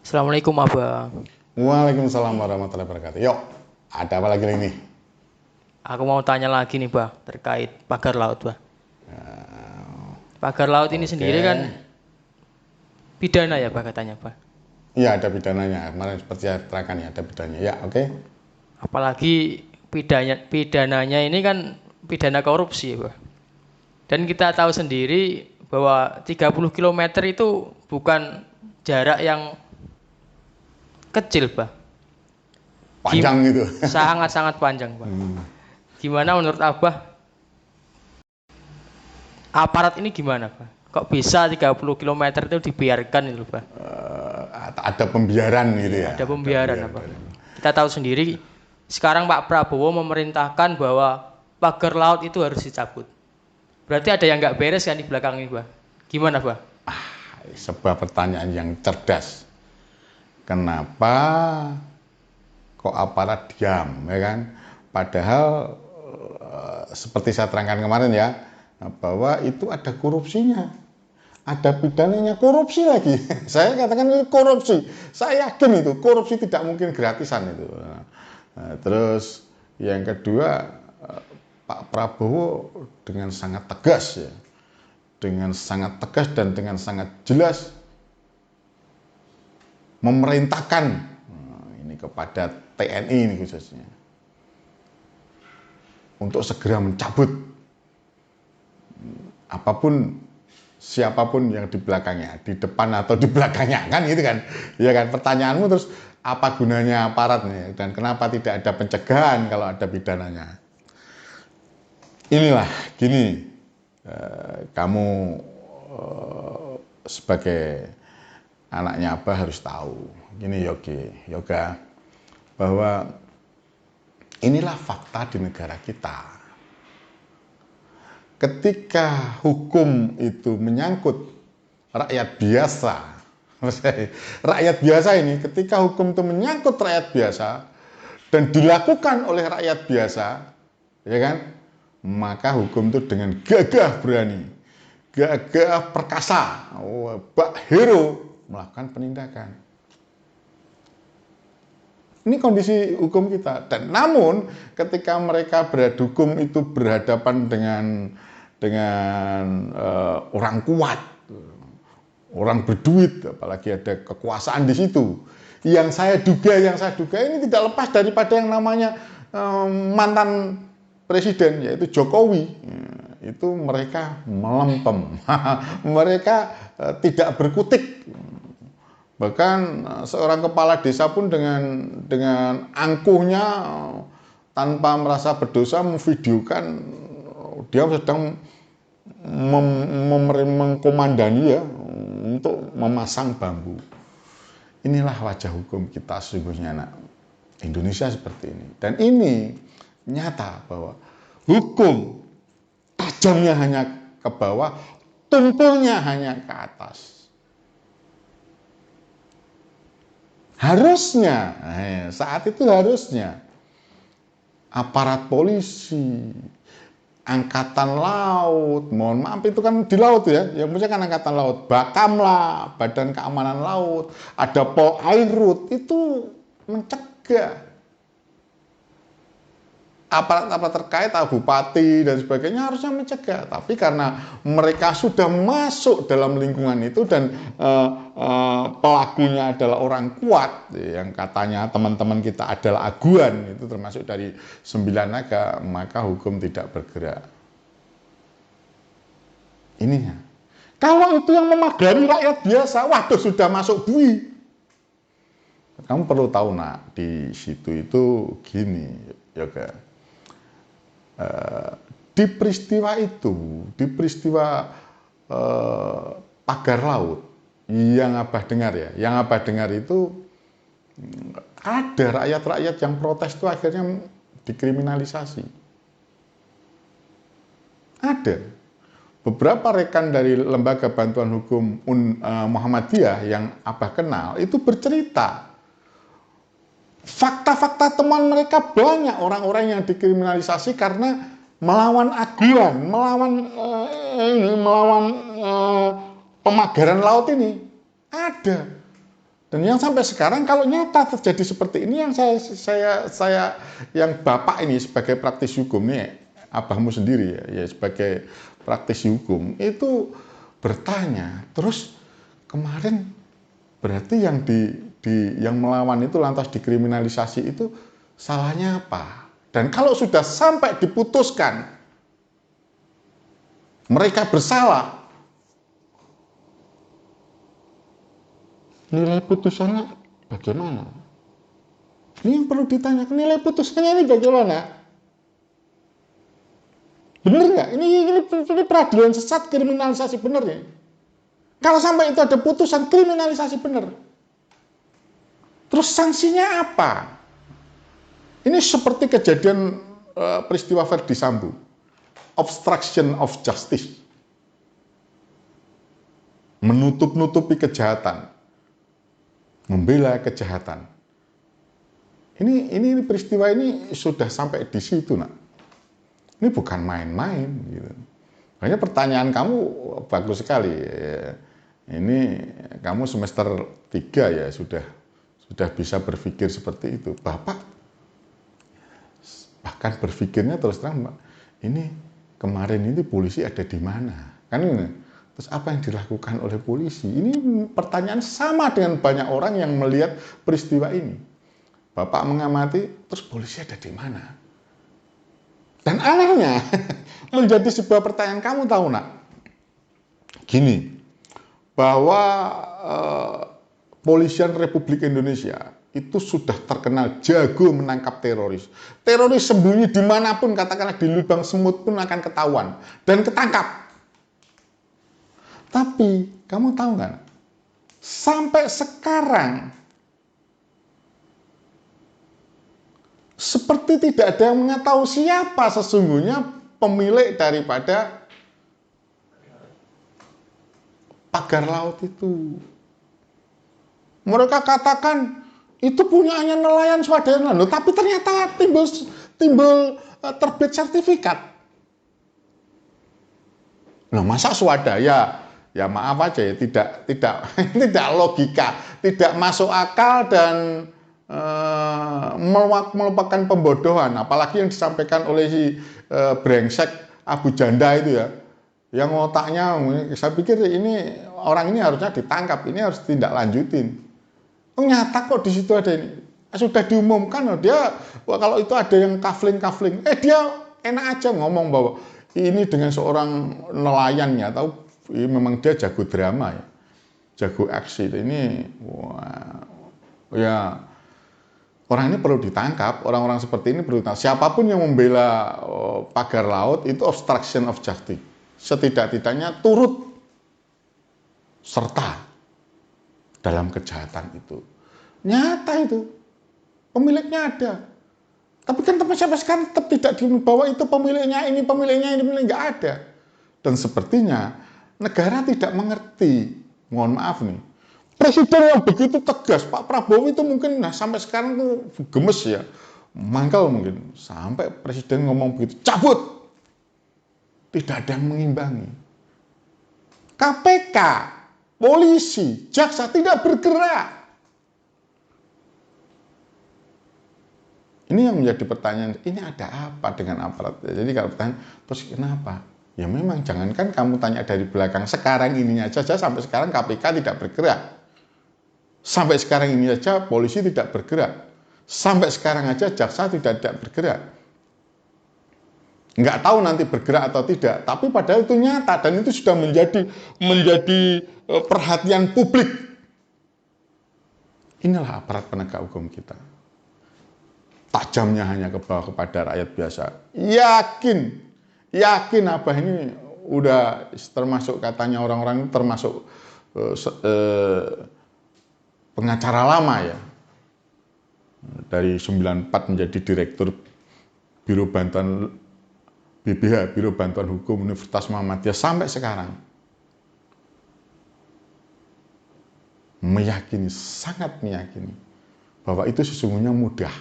Assalamualaikum Abang. Waalaikumsalam warahmatullahi wabarakatuh. Yuk, ada apa lagi nih? Aku mau tanya lagi nih Bang, terkait pagar laut Bang. Pagar laut ini Oke. sendiri kan pidana ya Bang katanya Bang. Iya, ada pidananya. Kemarin seperti saya terangkan ya, ada pidananya. Ya, oke. Apalagi pidananya ini kan pidana korupsi ya Bang. Dan kita tahu sendiri bahwa 30 km itu bukan jarak yang kecil Bang. Panjang gitu. Sangat-sangat panjang Bang. Gimana menurut Abah aparat ini gimana Bang? Kok bisa 30 km itu dibiarkan itu Bang? Ada pembiaran gitu ya. Ada pembiaran apa? Kita tahu sendiri sekarang Pak Prabowo memerintahkan bahwa pagar laut itu harus dicabut. Berarti ada yang nggak beres kan di belakang ini, Pak? Gimana, Pak? Sebuah pertanyaan yang cerdas. Kenapa kok aparat diam, ya kan? Padahal seperti saya terangkan kemarin ya, bahwa itu ada korupsinya. Ada pidananya, korupsi lagi. Saya katakan itu korupsi. Saya yakin itu korupsi tidak mungkin gratisan itu. Terus yang kedua, Pak Prabowo dengan sangat tegas ya, dengan sangat tegas dan dengan sangat jelas memerintahkan ini kepada TNI ini khususnya untuk segera mencabut apapun siapapun yang di belakangnya, di depan atau di belakangnya, kan gitu kan. Ya kan, pertanyaanmu terus apa gunanya aparat nih dan kenapa tidak ada pencegahan kalau ada pidananya. Inilah gini, kamu sebagai anaknya Abah harus tahu. Gini Yoga, bahwa inilah fakta di negara kita. Ketika hukum itu menyangkut rakyat biasa, rakyat biasa ini, ketika hukum itu menyangkut rakyat biasa dan dilakukan oleh rakyat biasa, ya kan, maka hukum itu dengan gagah berani, gagah perkasa, bak hero melakukan penindakan. Ini kondisi hukum kita. Dan namun ketika mereka berhukum itu berhadapan dengan orang kuat, orang berduit, apalagi ada kekuasaan di situ. Yang saya duga ini tidak lepas daripada yang namanya mantan presiden, yaitu Jokowi. Itu mereka melempem, mereka tidak berkutik. Bahkan seorang kepala desa pun dengan angkuhnya tanpa merasa berdosa memvideokan dia sedang mengkomandani ya untuk memasang bambu. Inilah wajah hukum kita sesungguhnya, anak Indonesia seperti ini. Dan ini nyata bahwa hukum tajamnya hanya ke bawah, tumpulnya hanya ke atas. Harusnya, saat itu harusnya aparat polisi, angkatan laut, mohon maaf itu kan di laut ya, yang punya kan angkatan laut, Bakamla, Badan Keamanan Laut, ada Polairut, itu mencegah. Aparat-aparat terkait, bupati dan sebagainya harusnya mencegah, tapi karena mereka sudah masuk dalam lingkungan itu dan pelakunya adalah orang kuat yang katanya teman-teman kita adalah aguan, itu termasuk dari 9 naga, maka hukum tidak bergerak. Ininya. Kalau itu yang memagari rakyat biasa, waduh sudah masuk bui. Kamu perlu tahu nak, di situ itu gini, Yoga. Di peristiwa itu, di peristiwa pagar laut yang Abah dengar ya, yang Abah dengar itu ada rakyat-rakyat yang protes itu akhirnya dikriminalisasi. Ada beberapa rekan dari Lembaga Bantuan Hukum Muhammadiyah yang Abah kenal itu bercerita fakta-fakta teman mereka banyak orang-orang yang dikriminalisasi karena melawan aguan, melawan pemagaran laut ini ada. Dan yang sampai sekarang kalau nyata terjadi seperti ini, yang saya yang Bapak ini sebagai praktisi hukum nih, abahmu sendiri ya sebagai praktisi hukum itu bertanya, terus kemarin berarti yang melawan itu lantas dikriminalisasi itu salahnya apa? Dan kalau sudah sampai diputuskan mereka bersalah, nilai putusannya bagaimana? Ini yang perlu ditanyakan, nilai putusannya ini bagaimana? Benar nggak? Ini peradilan sesat, kriminalisasi benar ya? Kalau sampai itu ada putusan kriminalisasi benar, terus sanksinya apa? Ini seperti kejadian peristiwa Verdi Sambo, obstruction of justice, menutup-nutupi kejahatan, membela kejahatan. Ini peristiwa ini sudah sampai di situ, nak. Ini bukan main-main. Gitu. Makanya pertanyaan kamu bagus sekali. Ini kamu semester 3 ya sudah bisa berpikir seperti itu. Bapak bahkan berpikirnya terus terang, ini kemarin ini polisi ada di mana? Kan ini. Terus apa yang dilakukan oleh polisi? Ini pertanyaan sama dengan banyak orang yang melihat peristiwa ini. Bapak mengamati, terus polisi ada di mana? Dan anehnya, menjadi sebuah pertanyaan, kamu tahu nak? Gini, bahwa Polisian Republik Indonesia itu sudah terkenal jago menangkap teroris. Teroris sembunyi dimanapun, katakanlah di lubang semut pun akan ketahuan dan ketangkap. Tapi, kamu tahu nggak? Sampai sekarang, seperti tidak ada yang mengetahui siapa sesungguhnya pemilik daripada pagar laut itu. Mereka katakan itu punyanya nelayan swadaya, tapi ternyata timbul terbit sertifikat. Nah, masa swadaya? Ya maaf aja ya, tidak logika, tidak masuk akal dan melupakan pembodohan, apalagi yang disampaikan oleh si brengsek Abu Janda itu ya, yang otaknya, saya pikir ini orang ini harusnya ditangkap, ini harus tindak lanjutin. Ternyata kok di situ ada ini, sudah diumumkan loh, dia kalau itu ada yang kafling, dia enak aja ngomong bahwa ini dengan seorang nelayannya, tahu memang dia jago drama ya, jago aksi ini, wah, ya. Orang ini perlu ditangkap, orang-orang seperti ini perlu ditangkap. Siapapun yang membela pagar laut itu obstruction of justice. Setidak-tidaknya turut serta dalam kejahatan itu. Nyata itu, pemiliknya ada. Tapi kan sampai sekarang tetap tidak dibawa itu pemiliknya ini nggak ada. Dan sepertinya negara tidak mengerti, mohon maaf nih. Presiden yang begitu tegas, Pak Prabowo itu mungkin sampai sekarang tuh gemes ya, mangkal mungkin. Sampai presiden ngomong begitu, cabut. Tidak ada yang mengimbangi. KPK, polisi, jaksa tidak bergerak. Ini yang menjadi pertanyaan, ini ada apa dengan aparat? Jadi kalau pertanyaan, terus kenapa? Ya memang jangankan kamu tanya dari belakang, sekarang ininya saja sampai sekarang KPK tidak bergerak. Sampai sekarang ini saja polisi tidak bergerak. Sampai sekarang aja jaksa tidak bergerak. Nggak tahu nanti bergerak atau tidak. Tapi padahal itu nyata dan itu sudah menjadi perhatian publik. Inilah aparat penegak hukum kita. Tajamnya hanya kepada rakyat biasa. Yakin Abah ini udah termasuk katanya orang-orang termasuk pengacara lama ya, dari 94 menjadi direktur Biro Bantuan BBH, Biro Bantuan Hukum Universitas Muhammadiyah sampai sekarang. Sangat meyakini bahwa itu sesungguhnya mudah.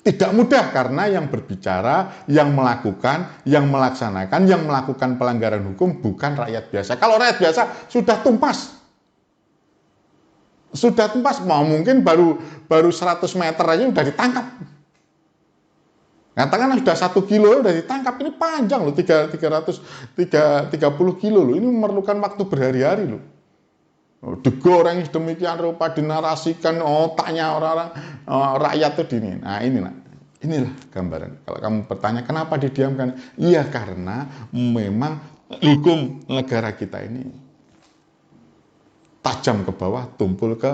Tidak mudah karena yang berbicara, yang melakukan, yang melaksanakan, yang melakukan pelanggaran hukum bukan rakyat biasa. Kalau rakyat biasa sudah tumpas. Sudah tuntas, mau mungkin baru 100 meter aja udah ditangkap. Katakanlah sudah 1 kilo udah ditangkap, ini panjang loh, 330 kilo loh, ini memerlukan waktu berhari-hari loh. Digoreng sedemikian rupa, dinarasikan otaknya orang-orang rakyat itu dini. Nah inilah gambaran. Kalau kamu bertanya kenapa didiamkan, iya karena memang hukum negara kita ini tajam ke bawah, tumpul ke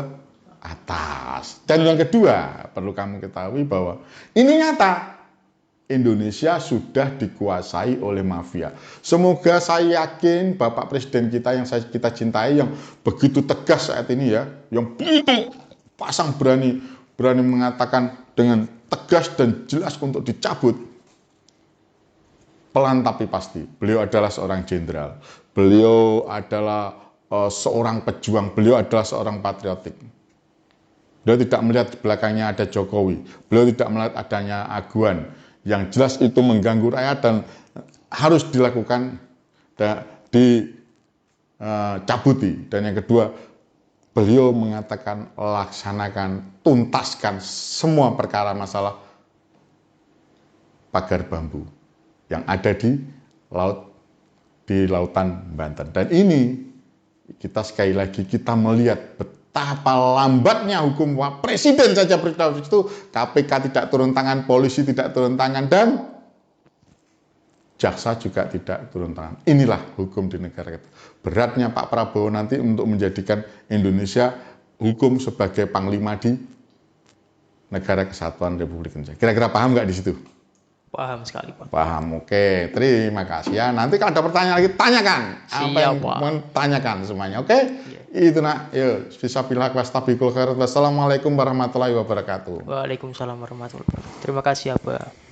atas. Dan yang kedua, perlu kamu ketahui bahwa ini nyata, Indonesia sudah dikuasai oleh mafia. Semoga saya yakin Bapak Presiden kita yang kita cintai, yang begitu tegas saat ini ya, yang begitu pasang berani mengatakan dengan tegas dan jelas untuk dicabut. Pelan tapi pasti. Beliau adalah seorang jenderal. Beliau adalah seorang pejuang. Beliau adalah seorang patriotik. Beliau tidak melihat di belakangnya ada Jokowi. Beliau tidak melihat adanya Aguan. Yang jelas itu mengganggu rakyat dan harus dilakukan dan dicabuti. Dan yang kedua, beliau mengatakan laksanakan, tuntaskan semua perkara masalah pagar bambu yang ada di lautan Banten. Dan ini kita sekali lagi kita melihat betapa lambatnya hukum. Presiden saja beritahu itu, KPK tidak turun tangan, polisi tidak turun tangan, dan jaksa juga tidak turun tangan. Inilah hukum di negara kita. Beratnya Pak Prabowo nanti untuk menjadikan Indonesia hukum sebagai panglima di negara kesatuan Republik Indonesia. Kira-kira paham nggak di situ? Paham sekali, Pak. Paham, oke. Terima kasih ya. Nanti kalau ada pertanyaan lagi, tanyakan. Apa yang Pak. mau tanyakan semuanya, oke? Iya. Itu nak, yuk. Fisabilillah wastabiqul khairat. Wassalamualaikum warahmatullahi wabarakatuh. Waalaikumsalam warahmatullahi wabarakatuh. Terima kasih, Abah.